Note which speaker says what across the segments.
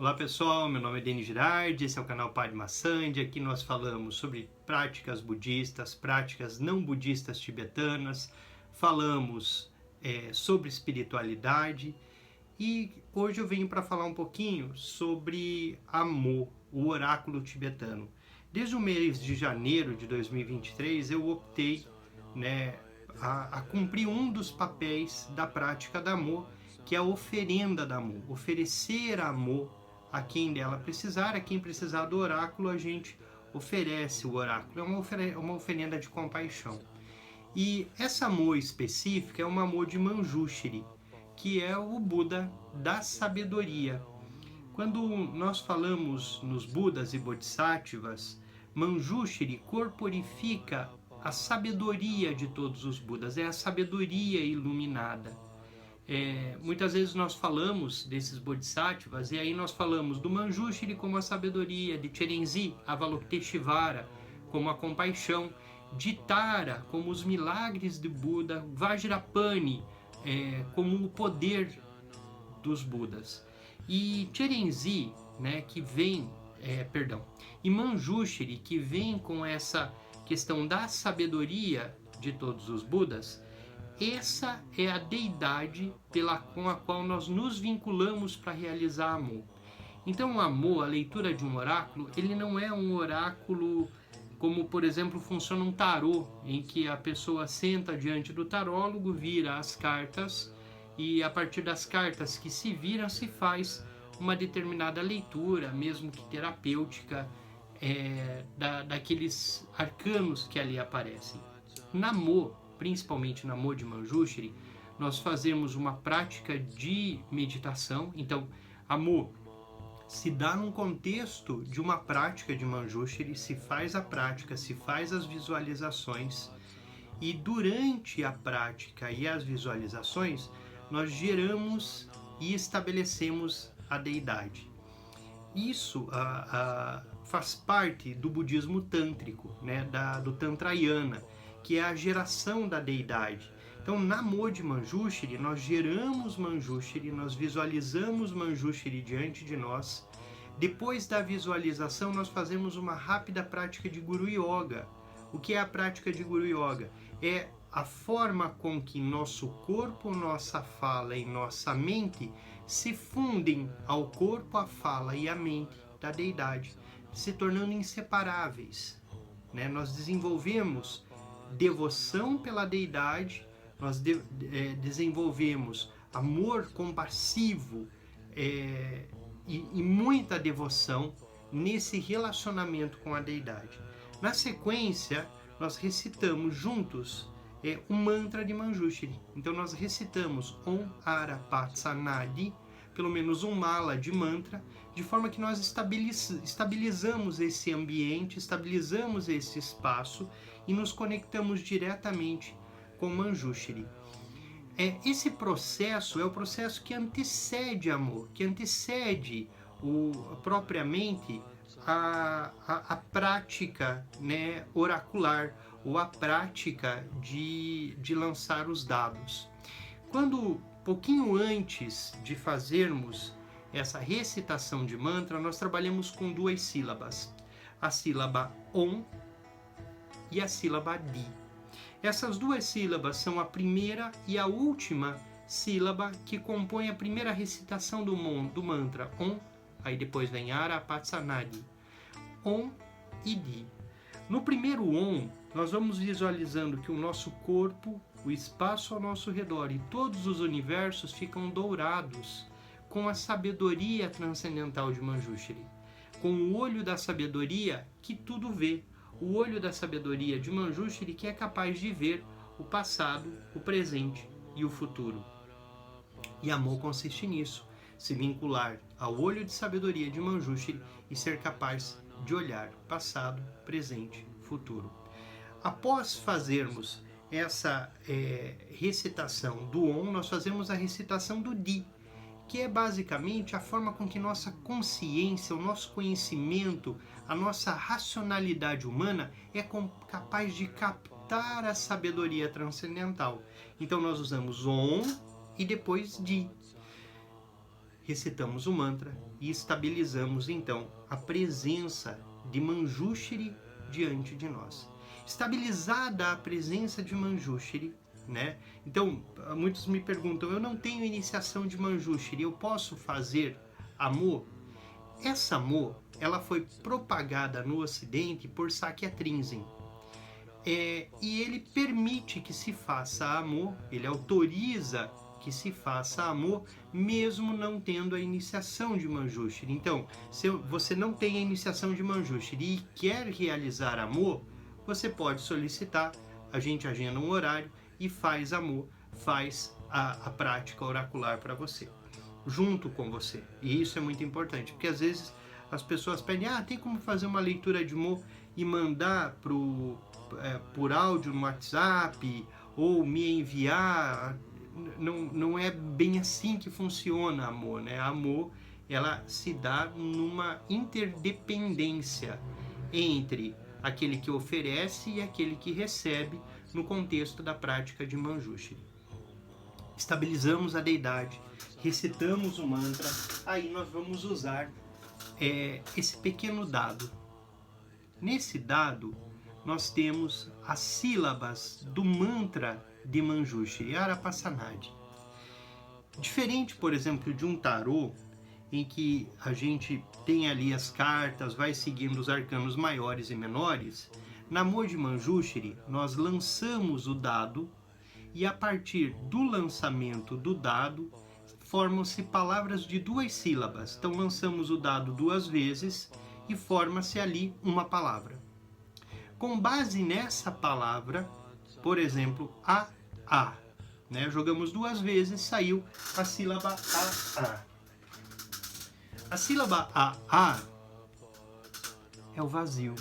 Speaker 1: Olá pessoal, meu nome é Denis Girardi, esse é o canal Padma Sandhi. Aqui nós falamos sobre práticas budistas, práticas não budistas tibetanas, falamos sobre espiritualidade e hoje eu venho para falar um pouquinho sobre Amô, o oráculo tibetano. Desde o mês de janeiro de 2023 eu optei a cumprir um dos papéis da prática da Amô, que é a oferenda da Amô, oferecer a Amô a quem dela precisar, a quem precisar do oráculo, a gente oferece o oráculo. É uma oferenda de compaixão. E essa Amô específica é uma Amô de Manjushri, que é o Buda da sabedoria. Quando nós falamos nos Budas e Bodhisattvas, Manjushri corporifica a sabedoria de todos os Budas, é a sabedoria iluminada. Muitas vezes nós falamos desses Bodhisattvas e aí nós falamos do Manjushri como a sabedoria, de Cherenzi, Avalokiteshvara, como a compaixão, de Tara, como os milagres de Buda, Vajrapani, como o poder dos Budas. E Cherenzi, que vem, e Manjushri, que vem com essa questão da sabedoria de todos os Budas. Essa é a deidade com a qual nós nos vinculamos para realizar Amô. Então, o Amô, a leitura de um oráculo, ele não é um oráculo como, por exemplo, funciona um tarô, em que a pessoa senta diante do tarólogo, vira as cartas e a partir das cartas que se viram se faz uma determinada leitura, mesmo que terapêutica, daqueles arcanos que ali aparecem. Na Amô, principalmente na Amô de Manjushri, nós fazemos uma prática de meditação. Então, Amô se dá num contexto de uma prática de Manjushri, se faz a prática, se faz as visualizações, e durante a prática e as visualizações, nós geramos e estabelecemos a deidade. Isso faz parte do budismo tântrico, do Tantrayana, que é a geração da deidade. Então, na Amô de Manjushri, nós geramos Manjushri, nós visualizamos Manjushri diante de nós. Depois da visualização, nós fazemos uma rápida prática de Guru Yoga. O que é a prática de Guru Yoga? É a forma com que nosso corpo, nossa fala e nossa mente se fundem ao corpo, à fala e à mente da deidade, se tornando inseparáveis. Nós desenvolvemos devoção pela deidade, nós desenvolvemos amor compassivo e muita devoção nesse relacionamento com a deidade. Na sequência, nós recitamos juntos o mantra de Manjushri. Então nós recitamos Om Arapatsanadi, pelo menos um mala de mantra, de forma que nós estabilizamos esse ambiente, estabilizamos esse espaço e nos conectamos diretamente com Manjushri. Esse processo é o processo que antecede Amô, que antecede propriamente a prática oracular, ou a prática de lançar os dados. Quando, pouquinho antes de fazermos essa recitação de mantra, nós trabalhamos com duas sílabas, a sílaba Om e a sílaba Di. Essas duas sílabas são a primeira e a última sílaba que compõe a primeira recitação do mantra Om, aí depois vem Arapatsanadi, Om e Di. No primeiro Om, nós vamos visualizando que o nosso corpo, o espaço ao nosso redor e todos os universos ficam dourados com a sabedoria transcendental de Manjushri, com o olho da sabedoria que tudo vê, o olho da sabedoria de Manjushri que é capaz de ver o passado, o presente e o futuro. E Amô consiste nisso, se vincular ao olho de sabedoria de Manjushri e ser capaz de olhar passado, presente, futuro. Após fazermos essa recitação do Om, nós fazemos a recitação do Di, que é basicamente a forma com que nossa consciência, o nosso conhecimento, a nossa racionalidade humana é capaz de captar a sabedoria transcendental. Então nós usamos Om e depois Di. recitamos o mantra e estabilizamos então a presença de Manjushri diante de nós. Estabilizada a presença de Manjushri, né? Então, muitos me perguntam, eu não tenho iniciação de Manjushri, eu posso fazer Amo? Essa Amo, ela foi propagada no Ocidente por Sakya Trinzen. E ele permite que se faça Amo, ele autoriza que se faça Amo, mesmo não tendo a iniciação de Manjushri. Então, se você não tem a iniciação de Manjushri e quer realizar Amo, você pode solicitar, a gente agenda um horário e faz Amo, faz a prática oracular para você, junto com você. E isso é muito importante, porque às vezes as pessoas pedem, tem como fazer uma leitura de Amo e mandar por áudio no WhatsApp, ou me enviar. Não é bem assim que funciona a Amo, né? A Amo, ela se dá numa interdependência entre aquele que oferece e aquele que recebe no contexto da prática de Manjushri. Estabilizamos a deidade, recitamos o mantra, aí nós vamos usar esse pequeno dado. Nesse dado, nós temos as sílabas do mantra de Manjushri, Arapasanadi. Diferente, por exemplo, de um tarô, em que a gente tem ali as cartas, vai seguindo os arcanos maiores e menores, na Amo de Manjushri, nós lançamos o dado e a partir do lançamento do dado, formam-se palavras de 2 sílabas. Então, lançamos o dado 2 vezes e forma-se ali uma palavra. Com base nessa palavra, por exemplo, a, né? Jogamos 2 vezes, saiu a sílaba a. A sílaba a é o vazio.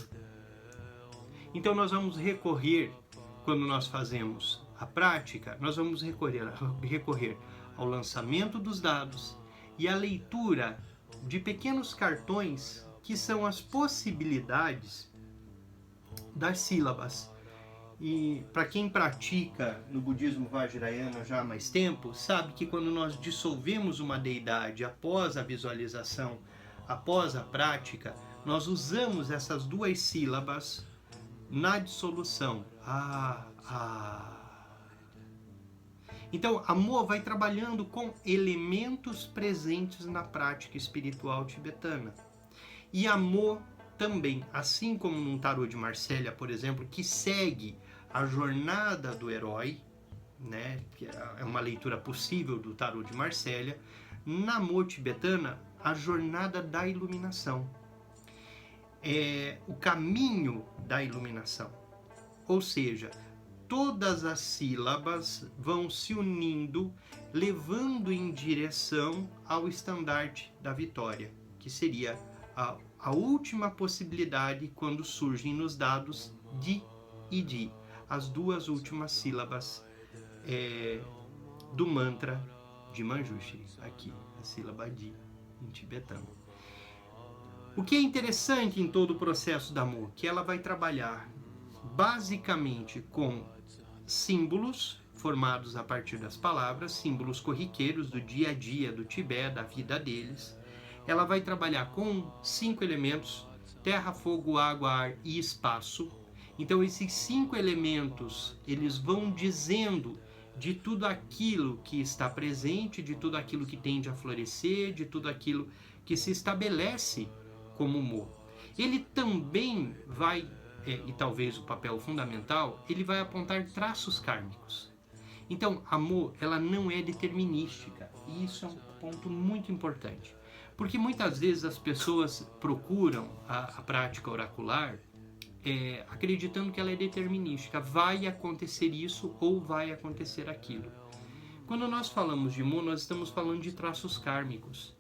Speaker 1: Então nós vamos recorrer, quando nós fazemos a prática, nós vamos recorrer ao lançamento dos dados e à leitura de pequenos cartões que são as possibilidades das sílabas. E para quem pratica no budismo Vajrayana já há mais tempo, sabe que quando nós dissolvemos uma deidade após a visualização, após a prática, nós usamos essas 2 sílabas na dissolução. Então, a Amo vai trabalhando com elementos presentes na prática espiritual tibetana. E a Amo também, assim como num tarô de Marsella, por exemplo, que segue a jornada do herói, né, que é uma leitura possível do tarô de Marsella, na Amo tibetana, a jornada da iluminação. É o caminho da iluminação. Ou seja, todas as sílabas vão se unindo, levando em direção ao estandarte da vitória, que seria a última possibilidade quando surgem nos dados Di e Di, as 2 últimas sílabas do mantra de Manjushri, aqui, a sílaba Di em tibetano. O que é interessante em todo o processo da Amo, que ela vai trabalhar basicamente com símbolos formados a partir das palavras, símbolos corriqueiros do dia a dia do Tibete, da vida deles. Ela vai trabalhar com 5 elementos: terra, fogo, água, ar e espaço. Então esses 5 elementos, eles vão dizendo de tudo aquilo que está presente, de tudo aquilo que tende a florescer, de tudo aquilo que se estabelece como Amo. Ele também vai, e talvez o papel fundamental, ele vai apontar traços kármicos. Então, a Amo, ela não é determinística, e isso é um ponto muito importante. Porque muitas vezes as pessoas procuram a prática oracular acreditando que ela é determinística. Vai acontecer isso ou vai acontecer aquilo. Quando nós falamos de Amo, nós estamos falando de traços kármicos.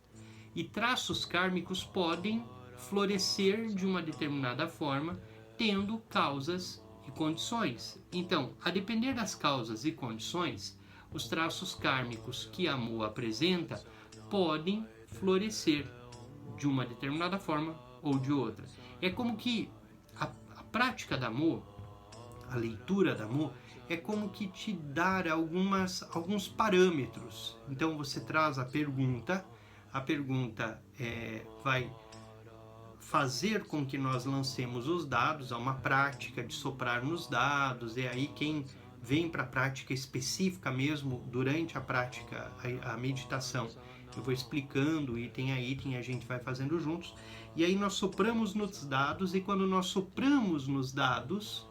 Speaker 1: E traços kármicos podem florescer de uma determinada forma, tendo causas e condições. Então, a depender das causas e condições, os traços kármicos que a Amo apresenta podem florescer de uma determinada forma ou de outra. É como que a prática da Amo, a leitura da Amo, é como que te dar alguns parâmetros. Então você traz a pergunta, a pergunta vai fazer com que nós lancemos os dados, há uma prática de soprar nos dados, e aí quem vem para a prática específica mesmo, durante a prática, a meditação, eu vou explicando item a item, a gente vai fazendo juntos, e aí nós sopramos nos dados, e quando nós sopramos nos dados,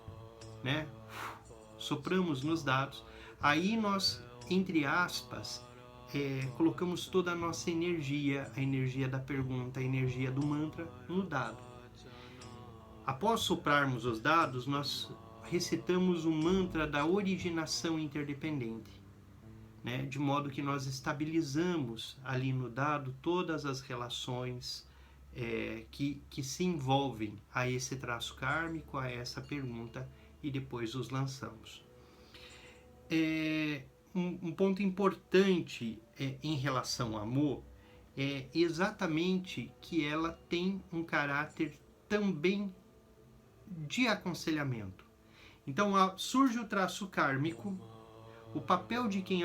Speaker 1: né, sopramos nos dados, aí nós, entre aspas, colocamos toda a nossa energia, a energia da pergunta, a energia do mantra no dado. Após soprarmos os dados, nós recitamos o mantra da originação interdependente, né? De modo que nós estabilizamos ali no dado todas as relações que se envolvem a esse traço kármico, a essa pergunta, e depois os lançamos. Um ponto importante em relação ao amor é exatamente que ela tem um caráter também de aconselhamento. Então surge o traço kármico, o papel de quem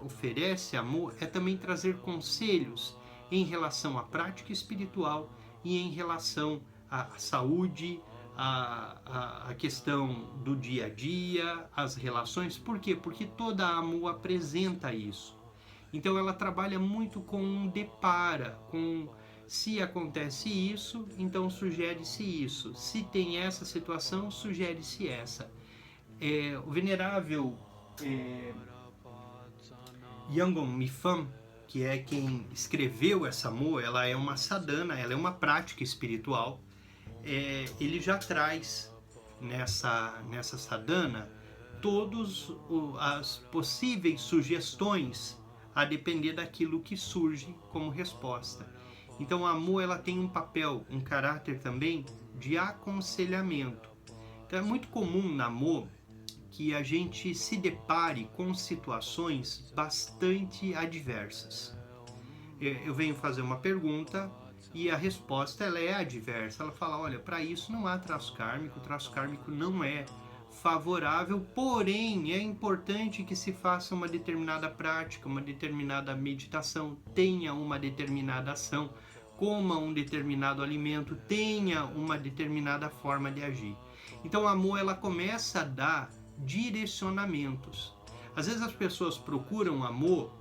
Speaker 1: oferece amor é também trazer conselhos em relação à prática espiritual e em relação à saúde, a questão do dia a dia, as relações. Por quê? Porque toda a amor apresenta isso. Então ela trabalha muito com um depara, com se acontece isso, então sugere-se isso. Se tem essa situação, sugere-se essa. O venerável Yangon Mifam, que é quem escreveu essa amor, ela é uma sadhana, ela é uma prática espiritual. Ele já traz nessa sadhana todas as possíveis sugestões a depender daquilo que surge como resposta. Então a amor ela tem um papel, um caráter também de aconselhamento. Então é muito comum na amor que a gente se depare com situações bastante adversas. Eu venho fazer uma pergunta e a resposta ela é adversa. Ela fala, olha, para isso não há traço kármico, o traço kármico não é favorável, porém é importante que se faça uma determinada prática, uma determinada meditação, tenha uma determinada ação, coma um determinado alimento, tenha uma determinada forma de agir. Então a amor ela começa a dar direcionamentos. Às vezes as pessoas procuram amor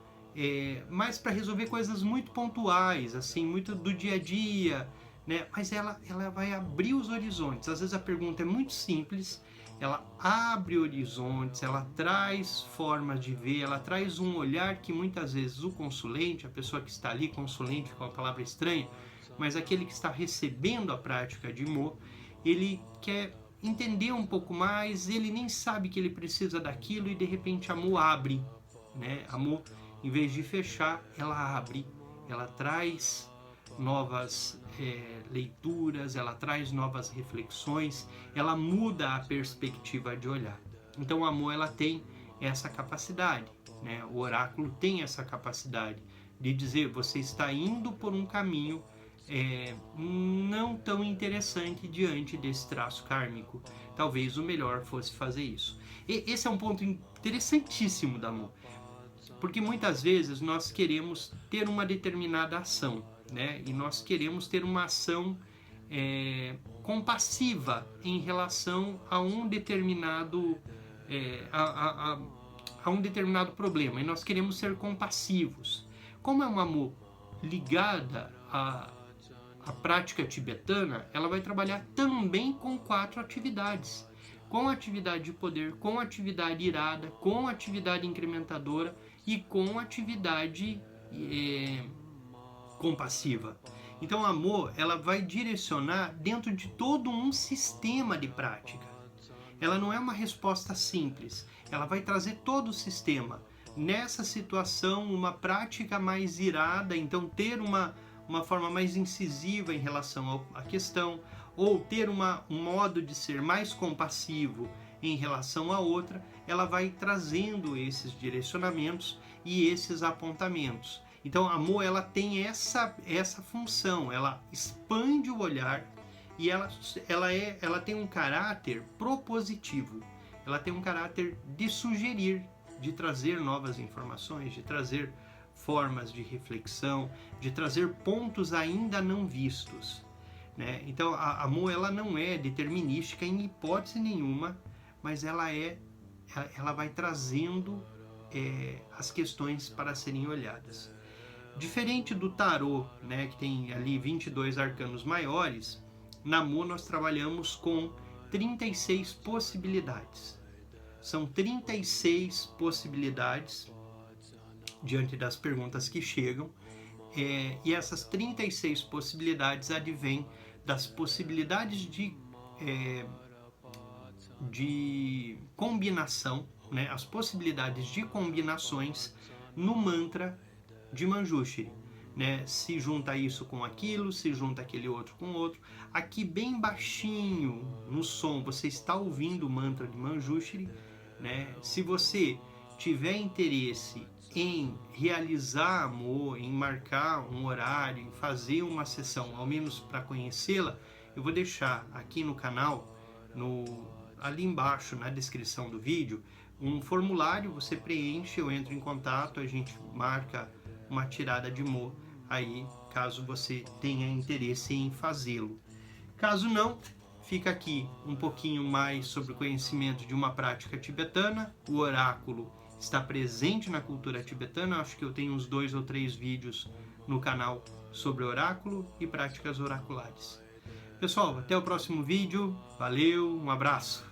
Speaker 1: mais para resolver coisas muito pontuais, assim, muito do dia a dia, né? Mas ela vai abrir os horizontes. Às vezes a pergunta é muito simples, ela abre horizontes, ela traz formas de ver, ela traz um olhar que muitas vezes o consulente, a pessoa que está ali, consulente com a palavra estranha, mas aquele que está recebendo a prática de amor, ele quer entender um pouco mais, ele nem sabe que ele precisa daquilo e de repente a amor abre, né? A amor, em vez de fechar, ela abre, ela traz novas leituras, ela traz novas reflexões, ela muda a perspectiva de olhar. Então o amor ela tem essa capacidade, né? O oráculo tem essa capacidade de dizer, você está indo por um caminho não tão interessante diante desse traço kármico. Talvez o melhor fosse fazer isso. Esse é um ponto interessantíssimo do amor, porque muitas vezes nós queremos ter uma determinada ação, né? E nós queremos ter uma ação compassiva em relação a um determinado a um determinado problema, e nós queremos ser compassivos. Como é um amor ligada a prática tibetana, ela vai trabalhar também com 4 atividades. Com atividade de poder, com atividade irada, com atividade incrementadora e com atividade compassiva. Então, o amor, ela vai direcionar dentro de todo um sistema de prática. Ela não é uma resposta simples, ela vai trazer todo o sistema. Nessa situação, uma prática mais irada, então ter uma forma mais incisiva em relação à questão, ou ter um modo de ser mais compassivo em relação a outra, ela vai trazendo esses direcionamentos e esses apontamentos. Então a amor ela tem essa função, ela expande o olhar e ela tem um caráter propositivo, ela tem um caráter de sugerir, de trazer novas informações, de trazer formas de reflexão, de trazer pontos ainda não vistos, né? Então a Mo, ela não é determinística em hipótese nenhuma, mas ela vai trazendo as questões para serem olhadas. Diferente do tarô, né, que tem ali 22 arcanos maiores, na Mo nós trabalhamos com 36 possibilidades. São 36 possibilidades diante das perguntas que chegam, e essas 36 possibilidades advêm das possibilidades de combinação, né, as possibilidades de combinações no mantra de Manjushri, né? Se junta isso com aquilo, se junta aquele outro com outro. Aqui bem baixinho no som você está ouvindo o mantra de Manjushri, né? Se você tiver interesse em realizar amor, em marcar um horário, em fazer uma sessão, ao menos para conhecê-la, eu vou deixar aqui no canal, ali embaixo na descrição do vídeo, um formulário, você preenche, eu entro em contato, a gente marca uma tirada de Mo aí, caso você tenha interesse em fazê-lo. Caso não, fica aqui um pouquinho mais sobre o conhecimento de uma prática tibetana. O oráculo está presente na cultura tibetana, acho que eu tenho uns 2 ou 3 vídeos no canal sobre oráculo e práticas oraculares. Pessoal, até o próximo vídeo, valeu, um abraço!